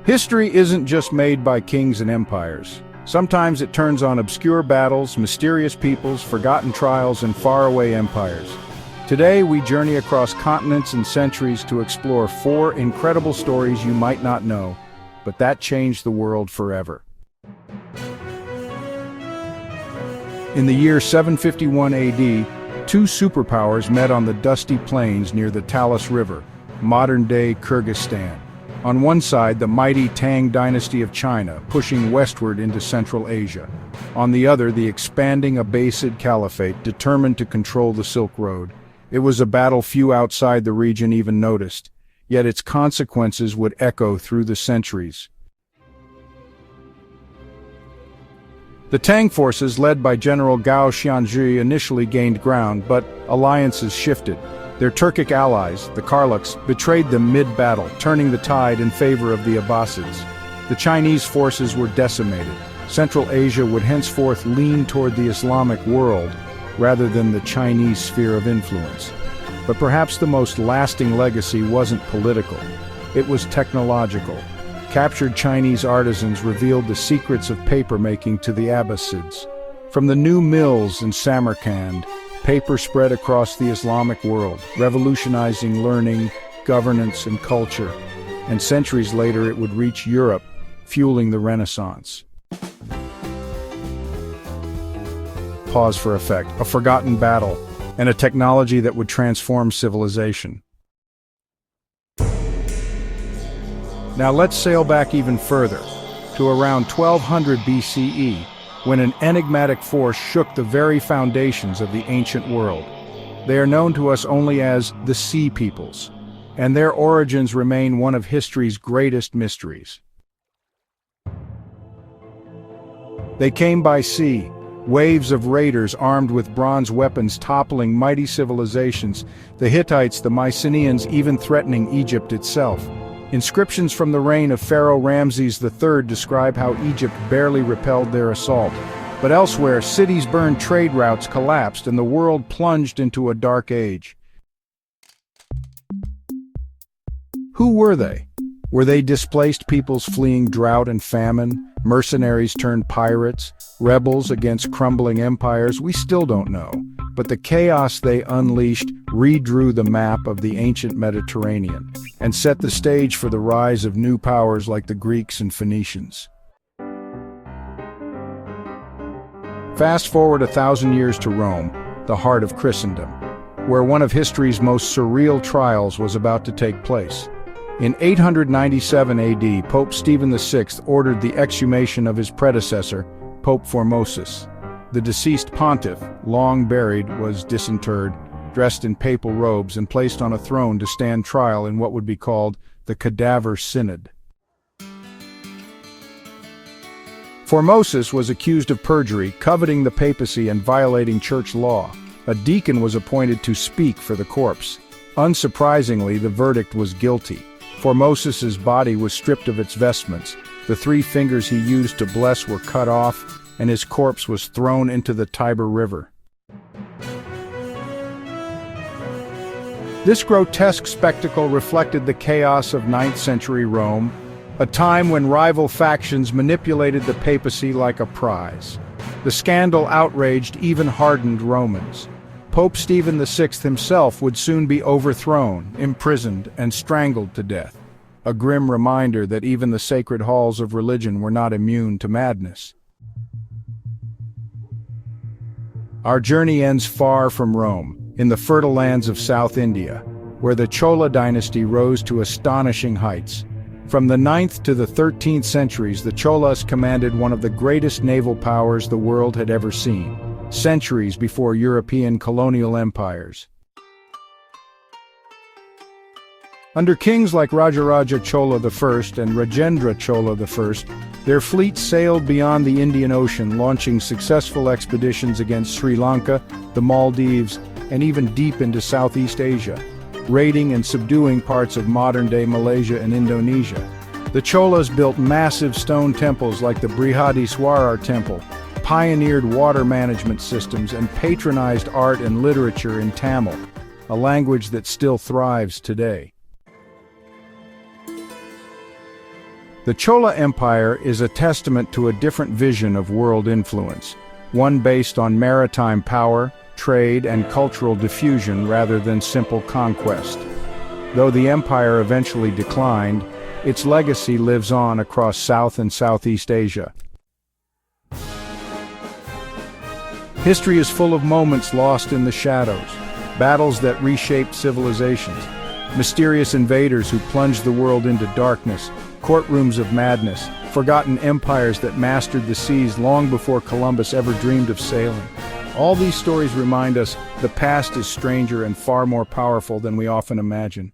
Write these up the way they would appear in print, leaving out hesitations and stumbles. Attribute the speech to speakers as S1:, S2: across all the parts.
S1: History isn't just made by kings and empires. Sometimes it turns on obscure battles, mysterious peoples, forgotten trials, and faraway empires. Today, we journey across continents and centuries to explore 4 incredible stories you might not know, but that changed the world forever. In the year 751 AD, 2 superpowers met on the dusty plains near the Talus River, modern-day Kyrgyzstan. On one side, the mighty Tang dynasty of China, pushing westward into Central Asia. On the other, the expanding Abbasid Caliphate, determined to control the Silk Road. It was a battle few outside the region even noticed, yet its consequences would echo through the centuries. The Tang forces, led by General Gao Xianzhi, initially gained ground, but alliances shifted. Their Turkic allies, the Karluks, betrayed them mid-battle, turning the tide in favor of the Abbasids. The Chinese forces were decimated. Central Asia would henceforth lean toward the Islamic world, rather than the Chinese sphere of influence. But perhaps the most lasting legacy wasn't political. It was technological. Captured Chinese artisans revealed the secrets of papermaking to the Abbasids. From the new mills in Samarkand, paper spread across the Islamic world, revolutionizing learning, governance, and culture. And centuries later it would reach Europe, fueling the Renaissance. Pause for effect. A forgotten battle, and a technology that would transform civilization. Now let's sail back even further, to around 1200 BCE, when an enigmatic force shook the very foundations of the ancient world. They are known to us only as the Sea Peoples, and their origins remain one of history's greatest mysteries. They came by sea, waves of raiders armed with bronze weapons toppling mighty civilizations, the Hittites, the Mycenaeans, even threatening Egypt itself. Inscriptions from the reign of Pharaoh Ramses III describe how Egypt barely repelled their assault. But elsewhere, cities burned, trade routes collapsed, and the world plunged into a dark age. Who were they? Were they displaced peoples fleeing drought and famine, mercenaries turned pirates, rebels against crumbling empires? We still don't know. But the chaos they unleashed redrew the map of the ancient Mediterranean and set the stage for the rise of new powers like the Greeks and Phoenicians. Fast forward 1,000 years to Rome, the heart of Christendom, where one of history's most surreal trials was about to take place. In 897 AD, Pope Stephen VI ordered the exhumation of his predecessor, Pope Formosus. The deceased pontiff, long buried, was disinterred, dressed in papal robes, and placed on a throne to stand trial in what would be called the Cadaver Synod. Formosus was accused of perjury, coveting the papacy, and violating church law. A deacon was appointed to speak for the corpse. Unsurprisingly, the verdict was guilty. Formosus's body was stripped of its vestments. The 3 fingers he used to bless were cut off, and his corpse was thrown into the Tiber River. This grotesque spectacle reflected the chaos of 9th century Rome, a time when rival factions manipulated the papacy like a prize. The scandal outraged even hardened Romans. Pope Stephen VI himself would soon be overthrown, imprisoned, and strangled to death, a grim reminder that even the sacred halls of religion were not immune to madness. Our journey ends far from Rome, in the fertile lands of South India, where the Chola dynasty rose to astonishing heights. From the 9th to the 13th centuries, the Cholas commanded one of the greatest naval powers the world had ever seen, centuries before European colonial empires. Under kings like Rajaraja Chola I and Rajendra Chola I, their fleets sailed beyond the Indian Ocean, launching successful expeditions against Sri Lanka, the Maldives, and even deep into Southeast Asia, raiding and subduing parts of modern-day Malaysia and Indonesia. The Cholas built massive stone temples like the Brihadiswarar Temple, pioneered water management systems, and patronized art and literature in Tamil, a language that still thrives today. The Chola Empire is a testament to a different vision of world influence, one based on maritime power, trade, and cultural diffusion rather than simple conquest. Though the empire eventually declined, its legacy lives on across South and Southeast Asia. History is full of moments lost in the shadows, battles that reshaped civilizations, mysterious invaders who plunged the world into darkness, courtrooms of madness, forgotten empires that mastered the seas long before Columbus ever dreamed of sailing. All these stories remind us the past is stranger and far more powerful than we often imagine.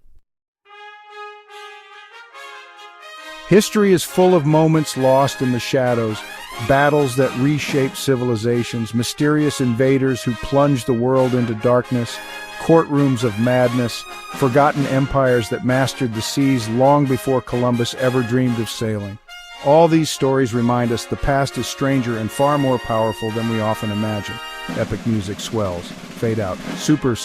S1: History is full of moments lost in the shadows, battles that reshaped civilizations, mysterious invaders who plunged the world into darkness, courtrooms of madness, forgotten empires that mastered the seas long before Columbus ever dreamed of sailing. All these stories remind us the past is stranger and far more powerful than we often imagine. Epic music swells. Fade out. Super